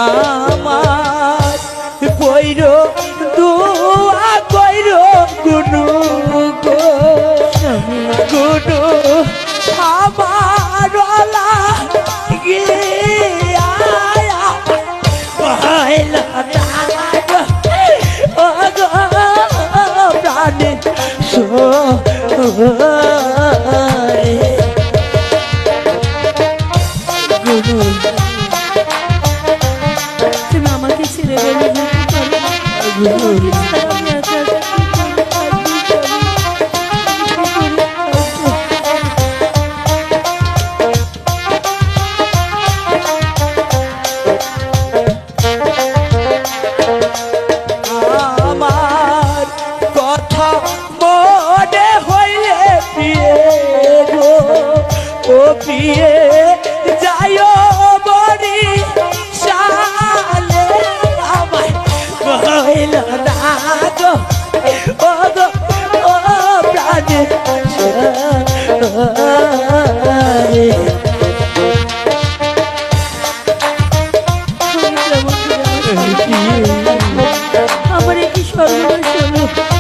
আমার কইরো দুয়া কইরো গুনু গুনু আমার গিয়া কইলা ও গো প্রাণে তুমি আমাকে ছেড়ে গেলে আমার কথা মনে হইলে প্রিয়ে গো ও প্রিয়ে যাইও বড়ি সালে আমায় কইল না গো ও গো ও প্রাণে আমার কি সর্বনাশ হলো।